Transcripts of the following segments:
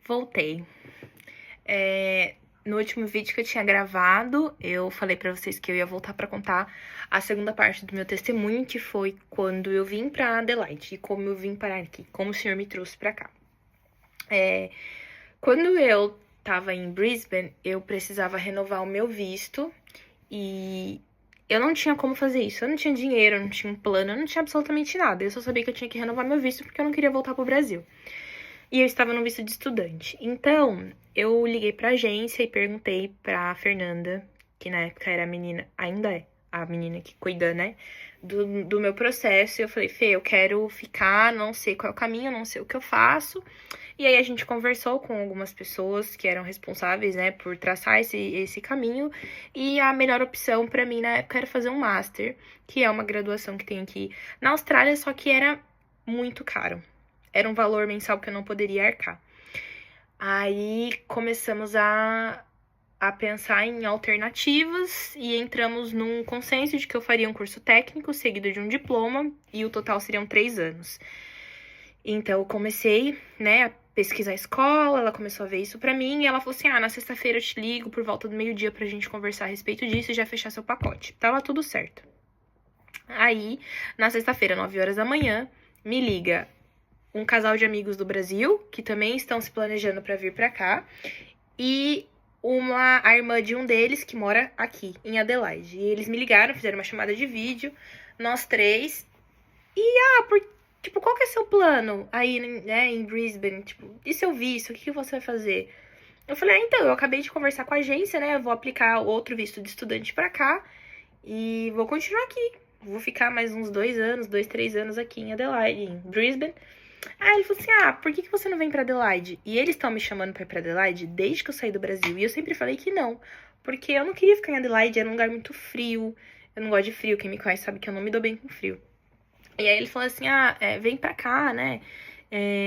Voltei. No último vídeo que eu tinha gravado, eu falei pra vocês que eu ia voltar pra contar a segunda parte do meu testemunho, que foi quando eu vim pra Adelaide e como eu vim parar aqui, como o senhor me trouxe pra cá. Quando eu tava em Brisbane, eu precisava renovar o meu visto e eu não tinha como fazer isso. Eu não tinha dinheiro, eu não tinha um plano, eu não tinha absolutamente nada. Eu só sabia que eu tinha que renovar meu visto porque eu não queria voltar pro Brasil. E eu estava no visto de estudante. Então, eu liguei pra agência e perguntei pra Fernanda, que na época era a menina, ainda é a menina que cuida, né, do meu processo. E eu falei, Fê, eu quero ficar, não sei qual é o caminho, não sei o que eu faço. E aí a gente conversou com algumas pessoas que eram responsáveis, né, por traçar esse caminho. E a melhor opção pra mim na época era fazer um master, que é uma graduação que tem aqui na Austrália, só que era muito caro. Era um valor mensal que eu não poderia arcar. Aí começamos a pensar em alternativas e entramos num consenso de que eu faria um curso técnico seguido de um diploma e o total seriam 3 anos. Então eu comecei, né, a pesquisar a escola, ela começou a ver isso pra mim e ela falou assim, na sexta-feira eu te ligo por volta do meio-dia pra gente conversar a respeito disso e já fechar seu pacote. Tava tudo certo. Aí, na sexta-feira, 9 horas da manhã, me liga um casal de amigos do Brasil, que também estão se planejando para vir para cá, e a irmã de um deles, que mora aqui, em Adelaide. E eles me ligaram, fizeram uma chamada de vídeo, nós três, tipo, qual que é seu plano aí, né, em Brisbane? Tipo, e seu visto, o que você vai fazer? Eu falei, então, eu acabei de conversar com a agência, né, eu vou aplicar outro visto de estudante pra cá, e vou continuar aqui. Vou ficar mais uns 2 anos, 2, 3 anos aqui em Adelaide, em Brisbane. Ele falou assim, por que você não vem pra Adelaide? E eles estão me chamando pra ir pra Adelaide desde que eu saí do Brasil. E eu sempre falei que não, porque eu não queria ficar em Adelaide, era um lugar muito frio. Eu não gosto de frio, quem me conhece sabe que eu não me dou bem com frio. E aí ele falou assim, vem pra cá, né?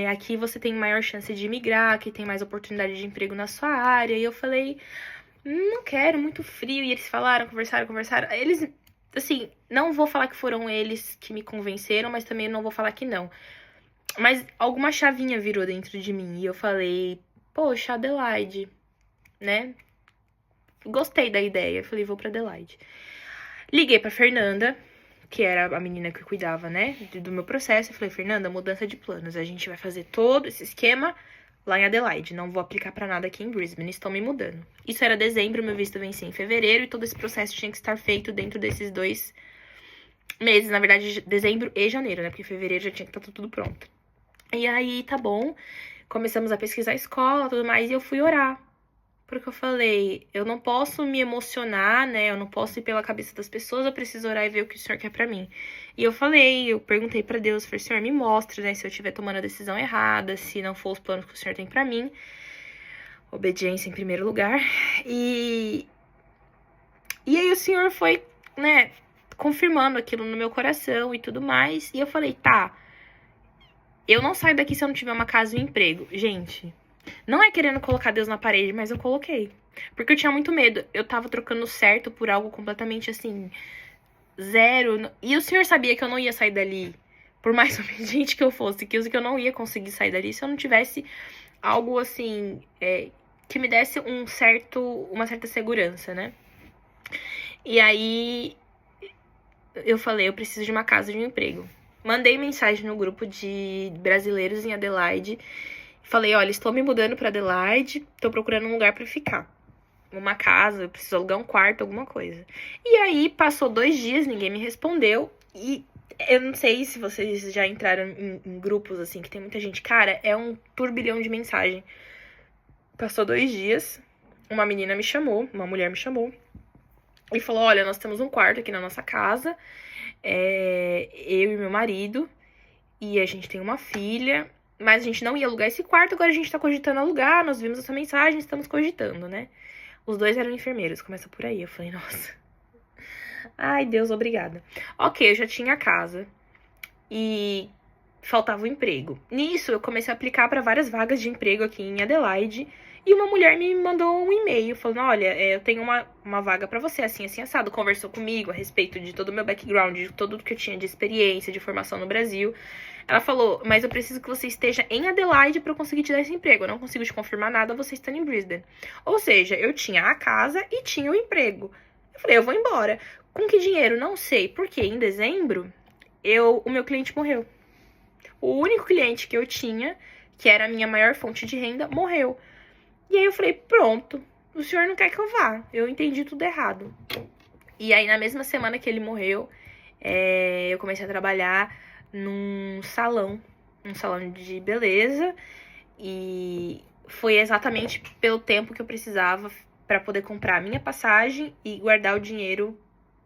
Aqui você tem maior chance de imigrar, aqui tem mais oportunidade de emprego na sua área. E eu falei, não quero, muito frio. E eles falaram, conversaram. Eles, assim, não vou falar que foram eles que me convenceram, mas também não vou falar que não. Mas alguma chavinha virou dentro de mim. E eu falei, poxa, Adelaide, né? Gostei da ideia. Falei, vou pra Adelaide. Liguei pra Fernanda, que era a menina que cuidava, né, do meu processo. Eu falei, Fernanda, mudança de planos. A gente vai fazer todo esse esquema lá em Adelaide. Não vou aplicar pra nada aqui em Brisbane. Estão me mudando. Isso era dezembro, meu visto vencia em fevereiro. E todo esse processo tinha que estar feito dentro desses 2 meses. Na verdade, dezembro e janeiro, né? Porque fevereiro já tinha que estar tudo pronto. E aí, tá bom, começamos a pesquisar a escola e tudo mais, e eu fui orar. Porque eu falei, eu não posso me emocionar, né, eu não posso ir pela cabeça das pessoas, eu preciso orar e ver o que o Senhor quer pra mim. E eu perguntei pra Deus, falei, Senhor, me mostra, né, se eu estiver tomando a decisão errada, se não for os planos que o Senhor tem pra mim. Obediência em primeiro lugar. E aí o Senhor foi, né, confirmando aquilo no meu coração e tudo mais, e eu falei, tá, eu não saio daqui se eu não tiver uma casa e um emprego. Gente, não é querendo colocar Deus na parede, mas eu coloquei. Porque eu tinha muito medo. Eu tava trocando certo por algo completamente assim, zero. E o Senhor sabia que eu não ia sair dali, por mais obediente que eu fosse, que eu não ia conseguir sair dali se eu não tivesse algo assim, que me desse uma certa segurança, né? E aí eu falei, eu preciso de uma casa e de um emprego. Mandei mensagem no grupo de brasileiros em Adelaide. Falei, olha, estou me mudando pra Adelaide, tô procurando um lugar pra ficar. Uma casa, eu preciso alugar um quarto, alguma coisa. E aí, passou 2 dias, ninguém me respondeu. E eu não sei se vocês já entraram em grupos, assim, que tem muita gente. Cara, é um turbilhão de mensagem. Passou 2 dias, uma menina me chamou, uma mulher me chamou. E falou, olha, nós temos um quarto aqui na nossa casa. Eu e meu marido, e a gente tem uma filha, mas a gente não ia alugar esse quarto, agora a gente tá cogitando alugar, nós vimos essa mensagem, estamos cogitando, né? Os 2 eram enfermeiros, começa por aí. Eu falei, nossa. Ai, Deus, obrigada. Ok, eu já tinha casa e faltava o emprego. Nisso, eu comecei a aplicar para várias vagas de emprego aqui em Adelaide E uma mulher me mandou um e-mail falando, olha, eu tenho uma vaga pra você, assim, assim, assado. Conversou comigo a respeito de todo o meu background, de tudo que eu tinha de experiência, de formação no Brasil. Ela falou, mas eu preciso que você esteja em Adelaide pra eu conseguir te dar esse emprego. Eu não consigo te confirmar nada você estando em Brisbane. Ou seja, eu tinha a casa e tinha o emprego. Eu falei, eu vou embora. Com que dinheiro? Não sei. Porque em dezembro, o meu cliente morreu. O único cliente que eu tinha, que era a minha maior fonte de renda, morreu. E aí eu falei, pronto, o senhor não quer que eu vá. Eu entendi tudo errado. E aí na mesma semana que ele morreu, eu comecei a trabalhar num salão de beleza. E foi exatamente pelo tempo que eu precisava para poder comprar a minha passagem e guardar o dinheiro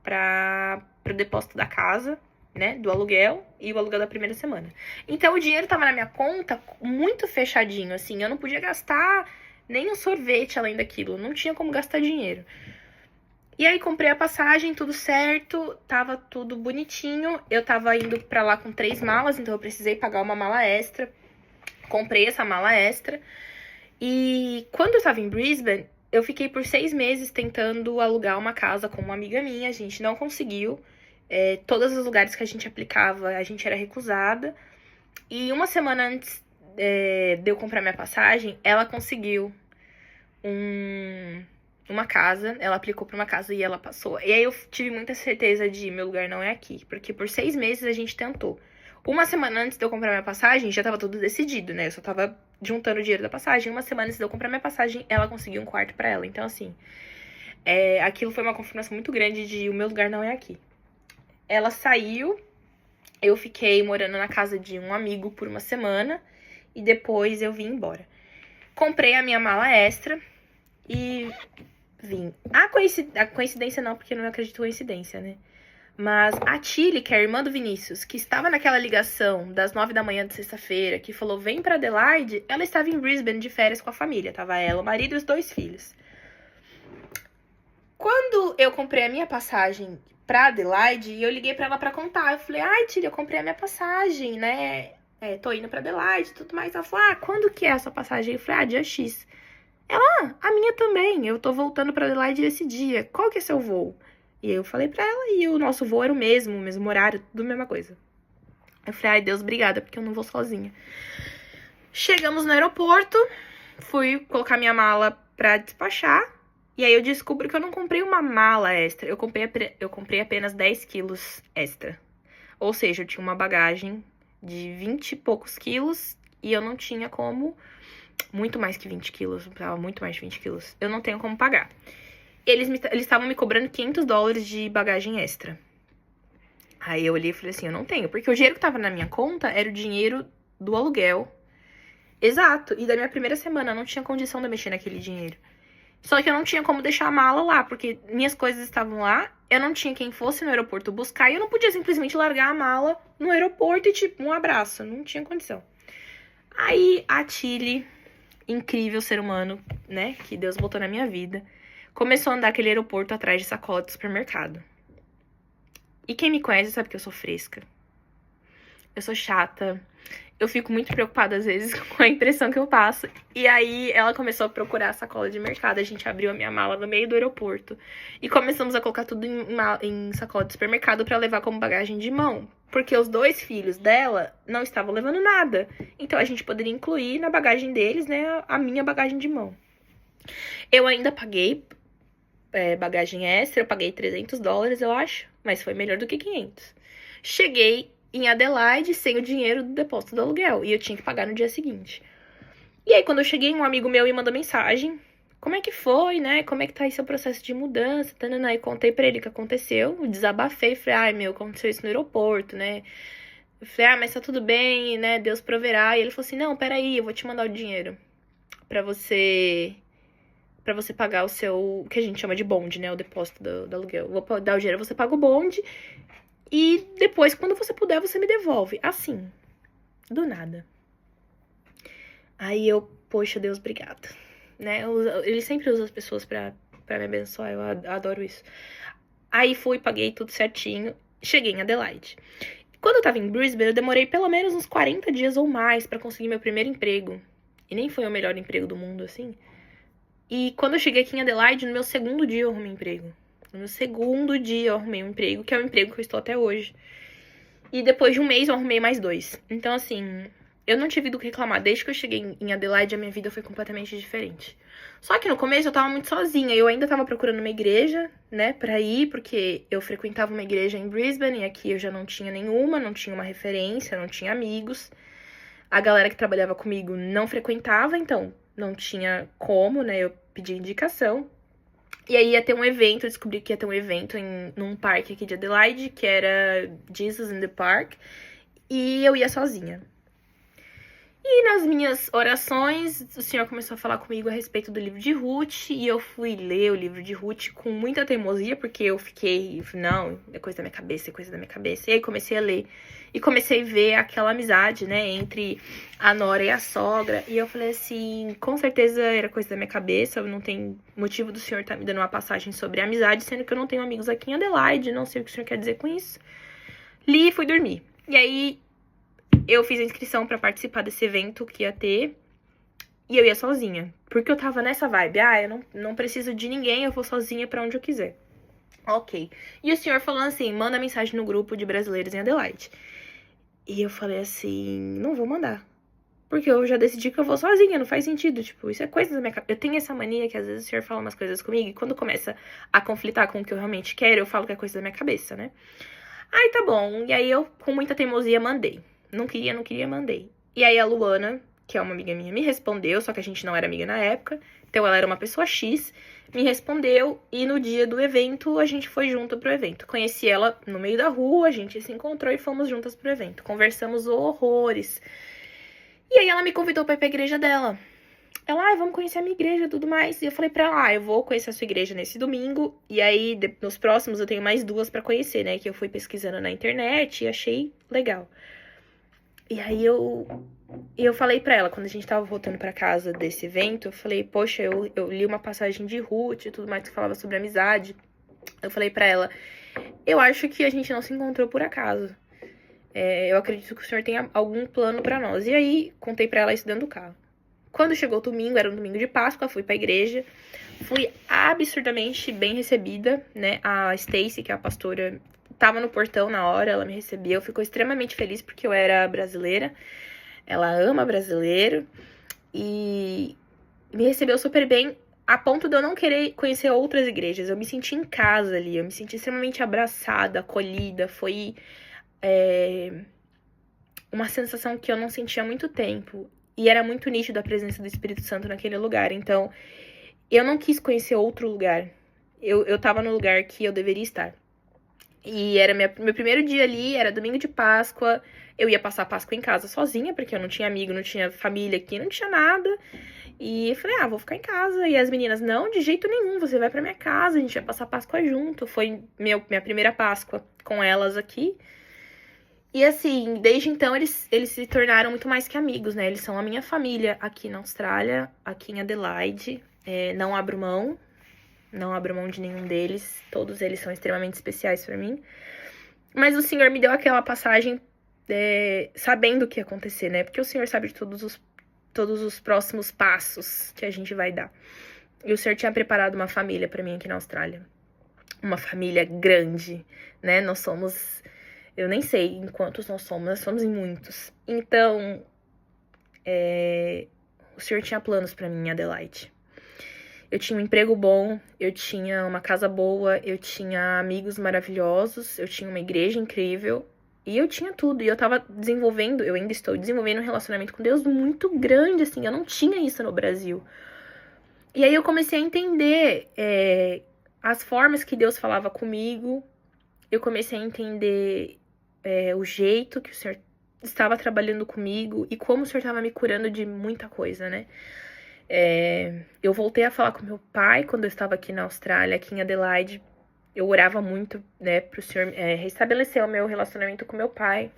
para o depósito da casa, né, do aluguel e o aluguel da primeira semana. Então o dinheiro tava na minha conta muito fechadinho, assim, eu não podia gastar nem um sorvete além daquilo, não tinha como gastar dinheiro. E aí comprei a passagem, tudo certo, tava tudo bonitinho. Eu tava indo pra lá com 3 malas, então eu precisei pagar uma mala extra. Comprei essa mala extra. E quando eu tava em Brisbane, eu fiquei por 6 meses tentando alugar uma casa com uma amiga minha. A gente não conseguiu. Todos os lugares que a gente aplicava, a gente era recusada. E uma semana antes de eu comprar minha passagem, ela conseguiu uma casa. Ela aplicou pra uma casa e ela passou. E aí eu tive muita certeza de meu lugar não é aqui. Porque por 6 meses a gente tentou. Uma semana antes de eu comprar minha passagem, já tava tudo decidido, né? Eu só tava juntando o dinheiro da passagem. Uma semana antes de eu comprar minha passagem, ela conseguiu um quarto pra ela. Então, assim, aquilo foi uma confirmação muito grande de o meu lugar não é aqui. Ela saiu, eu fiquei morando na casa de um amigo por uma semana e depois eu vim embora. Comprei a minha mala extra e vim. A coincidência não, porque eu não acredito em coincidência, né? Mas a Tilly, que é a irmã do Vinícius, que estava naquela ligação das 9 da manhã de sexta-feira, que falou, vem pra Adelaide, ela estava em Brisbane de férias com a família. Tava ela, o marido e os 2 filhos. Quando eu comprei a minha passagem pra Adelaide, eu liguei pra ela pra contar. Eu falei, ai, Tilly, eu comprei a minha passagem, né? Tô indo pra Adelaide e tudo mais. Ela falou, quando que é essa passagem? Eu falei, dia X. Ela, a minha também. Eu tô voltando pra Adelaide esse dia. Qual que é seu voo? E eu falei pra ela, e o nosso voo era o mesmo horário, tudo a mesma coisa. Eu falei, ai, Deus, obrigada, porque eu não vou sozinha. Chegamos no aeroporto, fui colocar minha mala pra despachar, e aí eu descubro que eu não comprei uma mala extra, eu comprei apenas 10 quilos extra. Ou seja, eu tinha uma bagagem de 20 e poucos quilos, e eu não tinha como, muito mais que 20 quilos, muito mais de 20 quilos, eu não tenho como pagar. Eles estavam me cobrando $500 de bagagem extra. Aí eu olhei e falei assim, eu não tenho. Porque o dinheiro que tava na minha conta era o dinheiro do aluguel. Exato. E da minha primeira semana, eu não tinha condição de mexer naquele dinheiro. Só que eu não tinha como deixar a mala lá, porque minhas coisas estavam lá. Eu não tinha quem fosse no aeroporto buscar. E eu não podia simplesmente largar a mala no aeroporto e tipo, um abraço. Não tinha condição. Aí a Tilly, incrível ser humano, né, que Deus botou na minha vida, começou a andar aquele aeroporto atrás de sacola de supermercado. E quem me conhece sabe que eu sou fresca. Eu sou chata. Eu fico muito preocupada, às vezes, com a impressão que eu passo. E aí, ela começou a procurar a sacola de mercado. A gente abriu a minha mala no meio do aeroporto. E começamos a colocar tudo em sacola de supermercado pra levar como bagagem de mão. Porque os 2 filhos dela não estavam levando nada. Então, a gente poderia incluir na bagagem deles, né, a minha bagagem de mão. Eu ainda paguei bagagem extra, eu paguei $300, eu acho, mas foi melhor do que 500. Cheguei em Adelaide sem o dinheiro do depósito do aluguel, e eu tinha que pagar no dia seguinte. E aí, quando eu cheguei, um amigo meu me mandou mensagem, como é que foi, né, como é que tá aí seu processo de mudança, tanana, e contei pra ele o que aconteceu, desabafei, falei, ai, meu, aconteceu isso no aeroporto, né, eu falei, mas tá tudo bem, né, Deus proverá, e ele falou assim, não, peraí, eu vou te mandar o dinheiro pra você pagar o seu, que a gente chama de bonde, né? O depósito do aluguel. Vou dar o dinheiro, você paga o bonde. E depois, quando você puder, você me devolve. Assim, do nada. Aí eu, poxa, Deus, obrigada. Né? Ele sempre usa as pessoas pra me abençoar. Eu adoro isso. Aí fui, paguei tudo certinho. Cheguei em Adelaide. Quando eu tava em Brisbane, eu demorei pelo menos uns 40 dias ou mais pra conseguir meu primeiro emprego. E nem foi o melhor emprego do mundo, assim. E quando eu cheguei aqui em Adelaide, no meu segundo dia eu arrumei emprego. No meu segundo dia eu arrumei um emprego, que é o emprego que eu estou até hoje. E depois de um mês eu arrumei mais 2. Então, assim, eu não tive do que reclamar. Desde que eu cheguei em Adelaide, a minha vida foi completamente diferente. Só que no começo eu tava muito sozinha. Eu ainda tava procurando uma igreja, né, pra ir, porque eu frequentava uma igreja em Brisbane e aqui eu já não tinha nenhuma, não tinha uma referência, não tinha amigos. A galera que trabalhava comigo não frequentava, então não tinha como, né, eu pedi indicação. E aí ia ter um evento, eu descobri que ia ter um evento num parque aqui de Adelaide, que era Jesus in the Park, e eu ia sozinha. E nas minhas orações, o Senhor começou a falar comigo a respeito do livro de Ruth, e eu fui ler o livro de Ruth com muita teimosia, porque eu fiquei, não, é coisa da minha cabeça, é coisa da minha cabeça. E aí comecei a ler, e comecei a ver aquela amizade, né, entre a nora e a sogra, e eu falei assim, com certeza era coisa da minha cabeça, não tem motivo do Senhor estar me dando uma passagem sobre amizade, sendo que eu não tenho amigos aqui em Adelaide, não sei o que o Senhor quer dizer com isso. Li e fui dormir. E aí eu fiz a inscrição pra participar desse evento que ia ter. E eu ia sozinha. Porque eu tava nessa vibe. Eu não preciso de ninguém, eu vou sozinha pra onde eu quiser. Ok. E o senhor falando assim, manda mensagem no grupo de brasileiros em Adelaide. E eu falei assim, não vou mandar. Porque eu já decidi que eu vou sozinha, não faz sentido. Tipo, isso é coisa da minha cabeça. Eu tenho essa mania que às vezes o senhor fala umas coisas comigo e quando começa a conflitar com o que eu realmente quero, eu falo que é coisa da minha cabeça, né? Aí tá bom. E aí eu, com muita teimosia, mandei. Não queria, mandei. E aí a Luana, que é uma amiga minha, me respondeu, só que a gente não era amiga na época. Então ela era uma pessoa X, me respondeu e no dia do evento a gente foi junto pro evento. Conheci ela no meio da rua, a gente se encontrou e fomos juntas pro evento. Conversamos horrores. E aí ela me convidou pra ir pra igreja dela. Ela, vamos conhecer a minha igreja e tudo mais. E eu falei pra ela, eu vou conhecer a sua igreja nesse domingo. E aí, nos próximos, eu tenho mais 2 pra conhecer, né? Que eu fui pesquisando na internet e achei legal. E aí eu falei pra ela, quando a gente tava voltando pra casa desse evento, eu falei, poxa, eu li uma passagem de Ruth e tudo mais que falava sobre amizade. Eu falei pra ela, eu acho que a gente não se encontrou por acaso. Eu acredito que o senhor tenha algum plano pra nós. E aí, contei pra ela isso dentro do carro. Quando chegou o domingo, era um domingo de Páscoa, fui pra igreja. Fui absurdamente bem recebida, né? A Stacy, que é a pastora, tava no portão na hora, ela me recebeu. Ficou extremamente feliz porque eu era brasileira. Ela ama brasileiro. E me recebeu super bem, a ponto de eu não querer conhecer outras igrejas. Eu me senti em casa ali, eu me senti extremamente abraçada, acolhida. Foi uma sensação que eu não sentia há muito tempo. E era muito nítido a presença do Espírito Santo naquele lugar. Então, eu não quis conhecer outro lugar. Eu tava no lugar que eu deveria estar. E era meu primeiro dia ali, era domingo de Páscoa. Eu ia passar a Páscoa em casa sozinha, porque eu não tinha amigo, não tinha família aqui, não tinha nada. E eu falei, vou ficar em casa. E as meninas, não, de jeito nenhum, você vai pra minha casa, a gente vai passar a Páscoa junto. Foi minha primeira Páscoa com elas aqui. E assim, desde então eles se tornaram muito mais que amigos, né? Eles são a minha família aqui na Austrália, aqui em Adelaide. Não abro mão de nenhum deles. Todos eles são extremamente especiais pra mim. Mas o Senhor me deu aquela passagem sabendo o que ia acontecer, né? Porque o Senhor sabe de todos os próximos passos que a gente vai dar. E o Senhor tinha preparado uma família pra mim aqui na Austrália. Uma família grande, né? Nós somos... Eu nem sei em quantos nós somos em muitos. Então, o Senhor tinha planos pra mim em Adelaide. Eu tinha um emprego bom, eu tinha uma casa boa, eu tinha amigos maravilhosos, eu tinha uma igreja incrível. E eu tinha tudo. E eu tava desenvolvendo, eu ainda estou desenvolvendo um relacionamento com Deus muito grande, assim. Eu não tinha isso no Brasil. E aí eu comecei a entender as formas que Deus falava comigo. Eu comecei a entender o jeito que o Senhor estava trabalhando comigo e como o Senhor estava me curando de muita coisa, né? Eu voltei a falar com meu pai quando eu estava aqui na Austrália, aqui em Adelaide. Eu orava muito, né, pro Senhor restabelecer o meu relacionamento com meu pai.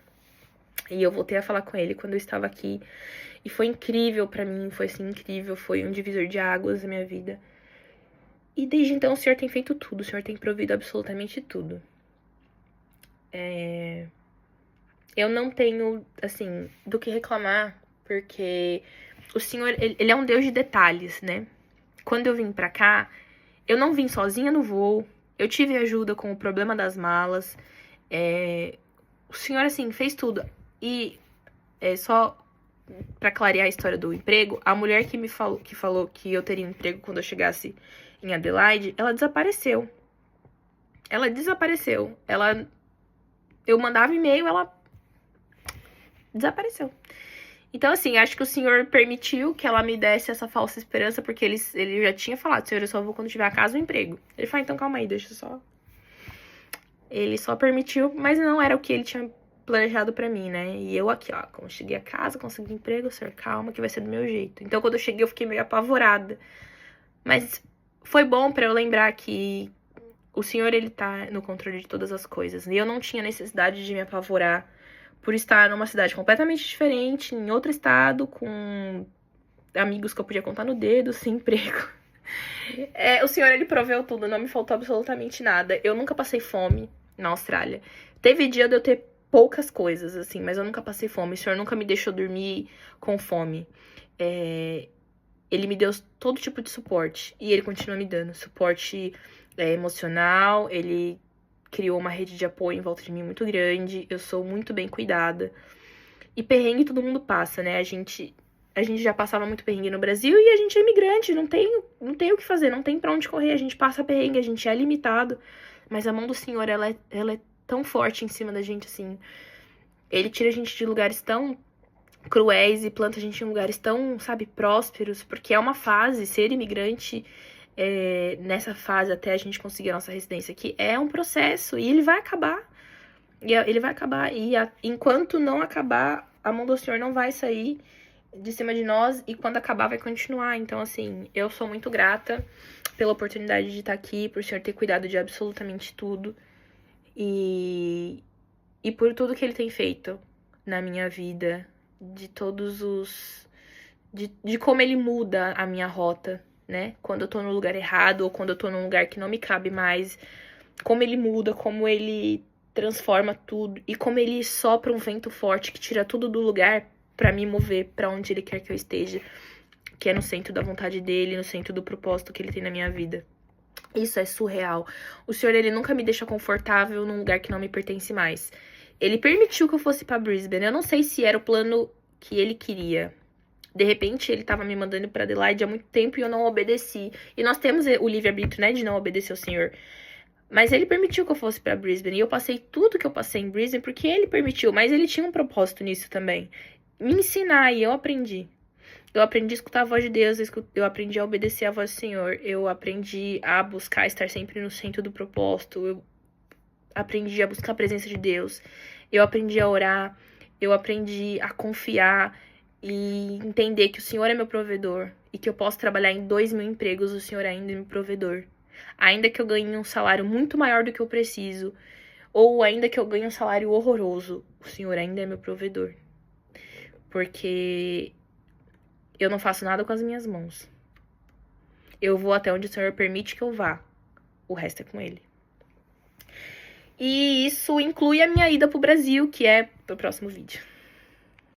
E eu voltei a falar com ele quando eu estava aqui. E foi incrível pra mim, foi assim, incrível. Foi um divisor de águas na minha vida. E desde então o Senhor tem feito tudo, o Senhor tem provido absolutamente tudo. Eu não tenho, assim, do que reclamar, porque o Senhor, ele é um Deus de detalhes, né? quando eu vim pra cá, eu não vim sozinha no voo, eu tive ajuda com o problema das malas, o senhor, assim, fez tudo. E só pra clarear a história do emprego, a mulher que falou que eu teria um emprego quando eu chegasse em Adelaide, ela desapareceu. Ela desapareceu. Eu mandava e-mail, ela desapareceu. Então, assim, acho que o senhor permitiu que ela me desse essa falsa esperança, porque ele já tinha falado, senhor, eu só vou quando tiver a casa ou emprego. Ele falou, então calma aí, deixa eu só... Ele só permitiu, mas não era o que ele tinha planejado pra mim, né? E eu aqui, ó, quando cheguei a casa, consegui emprego, senhor, calma, que vai ser do meu jeito. Então, quando eu cheguei, eu fiquei meio apavorada. Mas foi bom pra eu lembrar que o senhor, ele tá no controle de todas as coisas. E eu não tinha necessidade de me apavorar por estar numa cidade completamente diferente, em outro estado, com amigos que eu podia contar no dedo, sem emprego. O senhor, ele proveu tudo, não me faltou absolutamente nada. Eu nunca passei fome na Austrália. Teve dia de eu ter poucas coisas, assim, mas eu nunca passei fome. O senhor nunca me deixou dormir com fome. Ele me deu todo tipo de suporte. E ele continua me dando suporte emocional. Ele criou uma rede de apoio em volta de mim muito grande. Eu sou muito bem cuidada. E perrengue todo mundo passa, né? A gente já passava muito perrengue no Brasil e a gente é imigrante, não tem o que fazer, não tem pra onde correr. A gente passa perrengue, a gente é limitado. Mas a mão do Senhor, ela é tão forte em cima da gente, assim. Ele tira a gente de lugares tão cruéis e planta a gente em lugares tão, sabe, prósperos. Porque é uma fase, ser imigrante, nessa fase até a gente conseguir a nossa residência aqui, é um processo. E ele vai acabar. Enquanto não acabar, a mão do Senhor não vai sair de cima de nós, e quando acabar vai continuar. Então, assim, eu sou muito grata pela oportunidade de estar aqui, por o Senhor ter cuidado de absolutamente tudo e por tudo que Ele tem feito na minha vida, de todos os... de como Ele muda a minha rota, né? Quando eu tô no lugar errado ou quando eu tô num lugar que não me cabe mais, como Ele muda, como Ele transforma tudo e como Ele sopra um vento forte que tira tudo do lugar pra me mover pra onde Ele quer que eu esteja, que é no centro da vontade dele, no centro do propósito que Ele tem na minha vida. Isso é surreal. O Senhor, Ele nunca me deixa confortável num lugar que não me pertence mais. Ele permitiu que eu fosse pra Brisbane. Eu não sei se era o plano que Ele queria. De repente, Ele tava me mandando pra Adelaide há muito tempo e eu não obedeci. E nós temos o livre-arbítrio, né, de não obedecer ao Senhor. Mas Ele permitiu que eu fosse pra Brisbane. E eu passei tudo que eu passei em Brisbane porque Ele permitiu. Mas Ele tinha um propósito nisso também. Me ensinar, e eu aprendi. Eu aprendi a escutar a voz de Deus, eu aprendi a obedecer a voz do Senhor, eu aprendi a buscar estar sempre no centro do propósito, eu aprendi a buscar a presença de Deus, eu aprendi a orar, eu aprendi a confiar e entender que o Senhor é meu provedor e que eu posso trabalhar em 2.000 empregos, o Senhor ainda é meu provedor. Ainda que eu ganhe um salário muito maior do que eu preciso, ou ainda que eu ganhe um salário horroroso, o Senhor ainda é meu provedor. Porque eu não faço nada com as minhas mãos. Eu vou até onde o Senhor permite que eu vá. O resto é com Ele. E isso inclui a minha ida pro Brasil, que é pro próximo vídeo.